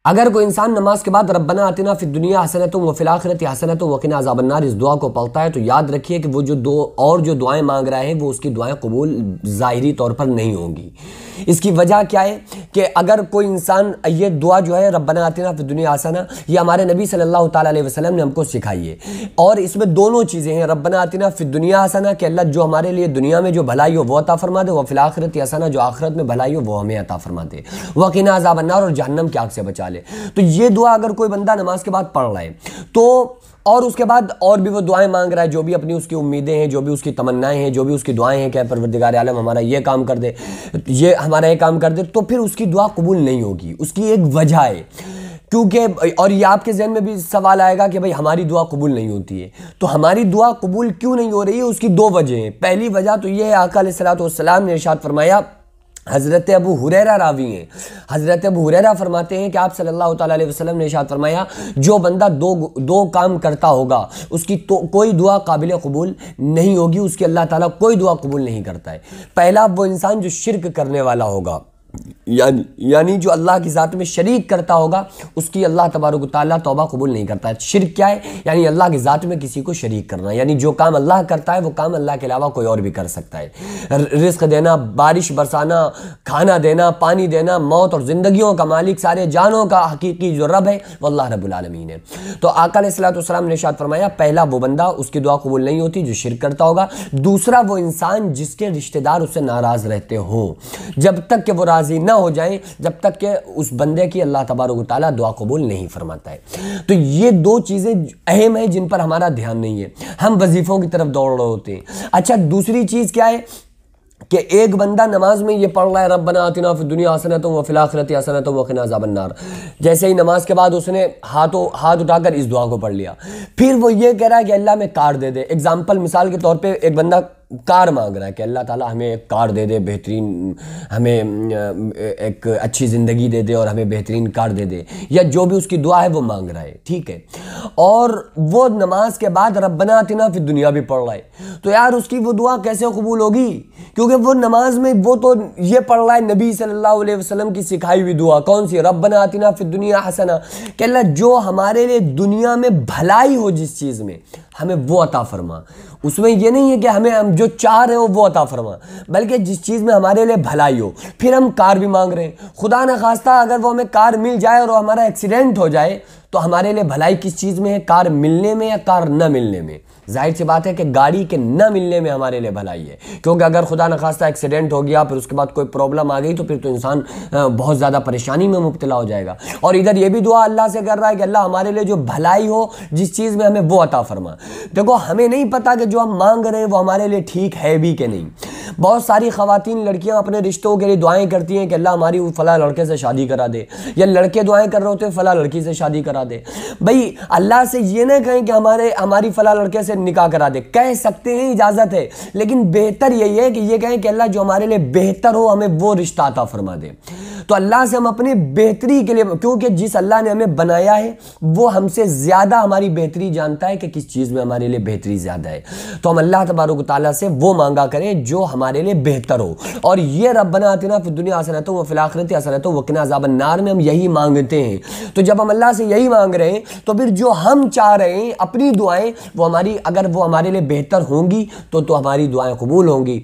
اگر کوئی انسان نماز کے بعد ربنا آتنا فی الدنیا حسنۃ وفی الآخرۃ حسنۃ وقنا عذاب النار اس دعا کو پڑھتا ہے تو یاد رکھیے کہ وہ جو دعائیں مانگ رہا ہے وہ اس کی دعائیں قبول ظاہری طور پر نہیں ہوں گی۔ اس کی وجہ کیا ہے کہ اگر کوئی انسان یہ دعا جو ہے ربنا آتنا فی الدنیا حسنہ، یہ ہمارے نبی صلی اللہ تعالیٰ علیہ وسلم نے ہم کو سکھائی ہے، اور اس میں دونوں چیزیں ہیں، ربنا آتنا فی الدنیا حسنہ کہ اللہ جو ہمارے لیے دنیا میں جو بھلائی ہو وہ عطا فرما دے، وفی الآخرۃ حسنہ جو آخرت میں بھلائی ہو وہ ہمیں عطا فرما دے، وقنا عذاب النار اور جہنم کی آگ سے بچا لے۔ تو یہ دعا اگر کوئی بندہ نماز کے بعد پڑھ رہا ہے تو، اور اس کے بعد اور بھی وہ دعائیں مانگ رہا ہے، جو بھی اپنی اس کی امیدیں ہیں، جو بھی اس کی تمنائیں ہیں، جو بھی اس کی دعائیں ہیں کہ پروردگار عالم ہمارا یہ کام کر دے، یہ ہمارا یہ کام کر دے، تو پھر اس کی دعا قبول نہیں ہوگی۔ اس کی ایک وجہ ہے، کیونکہ اور یہ آپ کے ذہن میں بھی سوال آئے گا کہ بھئی ہماری دعا قبول نہیں ہوتی ہے، تو ہماری دعا قبول کیوں نہیں ہو رہی ہے؟ اس کی دو وجہ ہیں۔ پہلی وجہ تو یہ ہے، آقا علیہ الصلوۃ والسلام نے ارشاد فرمایا، حضرت ابو ہریرہ راوی ہیں، حضرت ابو ہریرہ فرماتے ہیں کہ آپ صلی اللہ تعالیٰ علیہ وسلم نے ارشاد فرمایا، جو بندہ دو کام کرتا ہوگا اس کی تو کوئی دعا قابل قبول نہیں ہوگی، اس کی اللہ تعالیٰ کوئی دعا قبول نہیں کرتا ہے۔ پہلا وہ انسان جو شرک کرنے والا ہوگا، یعنی جو اللہ کی ذات میں شریک کرتا ہوگا، اس کی اللہ تبارک و تعالیٰ توبہ قبول نہیں کرتا ہے۔ شرک کیا ہے؟ یعنی اللہ کی ذات میں کسی کو شریک کرنا، یعنی جو کام اللہ کرتا ہے وہ کام اللہ کے علاوہ کوئی اور بھی کر سکتا ہے۔ رزق دینا، بارش برسانا، کھانا دینا، پانی دینا، موت اور زندگیوں کا مالک، سارے جانوں کا حقیقی جو رب ہے وہ اللہ رب العالمین ہے۔ تو آقا علیہ الصلوۃ والسلام نے ارشاد فرمایا، پہلا وہ بندہ اس کی دعا قبول نہیں ہوتی جو شرک کرتا ہوگا۔ دوسرا وہ انسان جس کے رشتہ دار اس سے ناراض رہتے ہوں، جب تک کہ وہ راضی نہ ہو جائیں، جب تک کہ اس بندے کی اللہ تبارک و تعالیٰ دعا قبول نہیں فرماتا ہے۔ تو یہ دو چیزیں اہم ہیں جن پر ہمارا دھیان نہیں ہے، ہم وظیفوں کی طرف دوڑ رہے ہوتے ہیں۔ اچھا، دوسری چیز کیا ہے کہ ایک بندہ نماز میں یہ پڑھ رہا ہے، ربنا آتنا فی الدنیا حسنۃ وفی الآخرۃ حسنۃ وقنا عذاب النار، جیسے ہی نماز کے بعد اس نے ہاتھ اٹھا کر اس دعا کو پڑھ لیا، پھر وہ یہ کہہ رہا ہے کہ اللہ میں کار دے دے۔ اگزامپل، مثال کے طور پہ ایک بندہ کار مانگ رہا ہے کہ اللہ تعالیٰ ہمیں ایک کار دے دے، بہترین، ہمیں ایک اچھی زندگی دے دے اور ہمیں بہترین کار دے دے، یا جو بھی اس کی دعا ہے وہ مانگ رہا ہے، ٹھیک ہے، اور وہ نماز کے بعد ربنا آتنا فی الدنیا بھی پڑھ رہا ہے، تو یار اس کی وہ دعا کیسے قبول ہوگی؟ کیونکہ وہ نماز میں وہ تو یہ پڑھ رہا ہے نبی صلی اللہ علیہ وسلم کی سکھائی ہوئی دعا، کون سی؟ ربنا آتنا فی الدنیا حسنہ، کہ اللہ جو ہمارے لیے دنیا میں بھلائی ہو، جس چیز میں ہمیں وہ عطا فرما۔ اس میں یہ نہیں ہے کہ ہم جو چاہ رہے ہو وہ عطا فرما، بلکہ جس چیز میں ہمارے لیے بھلائی ہو۔ پھر ہم کار بھی مانگ رہے ہیں، خدا نخواستہ اگر وہ ہمیں کار مل جائے اور ہمارا ایکسیڈنٹ ہو جائے تو ہمارے لیے بھلائی کس چیز میں ہے؟ کار ملنے میں یا کار نہ ملنے میں؟ ظاہر سی بات ہے کہ گاڑی کے نہ ملنے میں ہمارے لیے بھلائی ہے، کیونکہ اگر خدا نخواستہ ایکسیڈنٹ ہو گیا، پھر اس کے بعد کوئی پرابلم آ گئی تو پھر تو انسان بہت زیادہ پریشانی میں مبتلا ہو جائے گا۔ اور ادھر یہ بھی دعا اللہ سے کر رہا ہے کہ اللہ ہمارے لیے جو بھلائی ہو، جس چیز میں ہمیں وہ عطا فرما۔ دیکھو، ہمیں نہیں پتا کہ جو ہم مانگ رہے ہیں وہ ہمارے لیے ٹھیک ہے بھی کہ نہیں۔ بہت ساری خواتین، لڑکیاں اپنے رشتوں کے لیے دعائیں کرتی ہیں کہ اللہ ہماری فلاں لڑکے سے شادی کرا دے، یا لڑکے دعائیں کر رہے ہوتے ہیں فلاں لڑکی سے شادی کرا دے۔ بھئی اللہ سے یہ نہ کہیں کہ ہماری فلاں لڑکے سے نکاح کرا دے، کہہ سکتے ہیں، اجازت ہے، لیکن بہتر یہی ہے کہ یہ کہیں کہ اللہ جو ہمارے لیے بہتر ہو ہمیں وہ رشتہ عطا فرما دے۔ تو اللہ سے ہم اپنے بہتری کے لیے، کیونکہ جس اللہ نے ہمیں بنایا ہے وہ ہم سے زیادہ ہماری بہتری جانتا ہے کہ کس چیز میں ہمارے لیے بہتری زیادہ ہے، تو ہم اللہ تبارک و تعالیٰ سے وہ مانگا کریں جو ہمارے لیے بہتر ہو۔ اور یہ ربنا آتنا فی الدنیا حسنۃ وفی الآخرۃ حسنۃ وقنا عذاب النار میں ہم یہی مانگتے ہیں۔ تو جب ہم اللہ سے یہی مانگ رہے ہیں تو پھر جو ہم چاہ رہے ہیں اپنی دعائیں، وہ اگر وہ ہمارے لیے بہتر ہوں گی تو ہماری دعائیں قبول ہوں گی،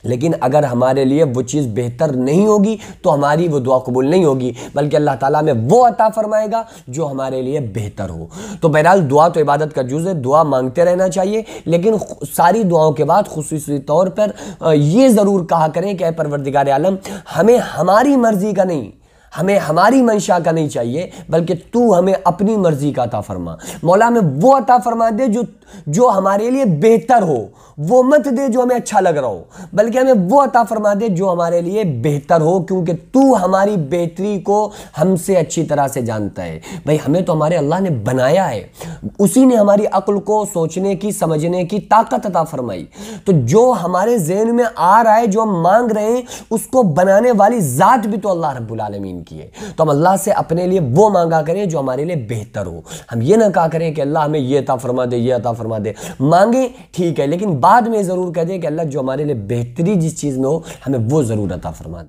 لیکن اگر ہمارے لیے وہ چیز بہتر نہیں ہوگی تو ہماری وہ دعا قبول نہیں ہوگی، بلکہ اللہ تعالیٰ میں وہ عطا فرمائے گا جو ہمارے لیے بہتر ہو۔ تو بہرحال دعا تو عبادت کا جز ہے، دعا مانگتے رہنا چاہیے، لیکن ساری دعاؤں کے بعد خصوصی طور پر یہ ضرور کہا کریں کہ اے پروردگار عالم، ہمیں ہماری مرضی کا نہیں، ہمیں ہماری منشا کا نہیں چاہیے، بلکہ تو ہمیں اپنی مرضی کا عطا فرما۔ مولا ہمیں وہ عطا فرما دے جو ہمارے لیے بہتر ہو، وہ مت دے جو ہمیں اچھا لگ رہا ہو، بلکہ ہمیں وہ عطا فرما دے جو ہمارے لیے بہتر ہو، کیونکہ تو ہماری بہتری کو ہم سے اچھی طرح سے جانتا ہے۔ بھئی ہمیں تو ہمارے اللہ نے بنایا ہے، اسی نے ہماری عقل کو سوچنے کی، سمجھنے کی طاقت عطا فرمائی، تو جو ہمارے ذہن میں آ رہا ہے، جو ہم مانگ رہے ہیں، اس کو بنانے والی ذات بھی تو اللہ رب العالمین کی ہے۔ تو ہم اللہ سے اپنے لیے وہ مانگا کریں جو ہمارے لیے بہتر ہو۔ ہم یہ نہ کہا کریں کہ اللہ ہمیں یہ عطا فرما دے، یہ عطا فرما دے۔ مانگیں ٹھیک ہے، لیکن بعد میں ضرور کہہ دیں کہ اللہ جو ہمارے لیے بہتری جس چیز میں ہو ہمیں وہ ضرور عطا فرما دے۔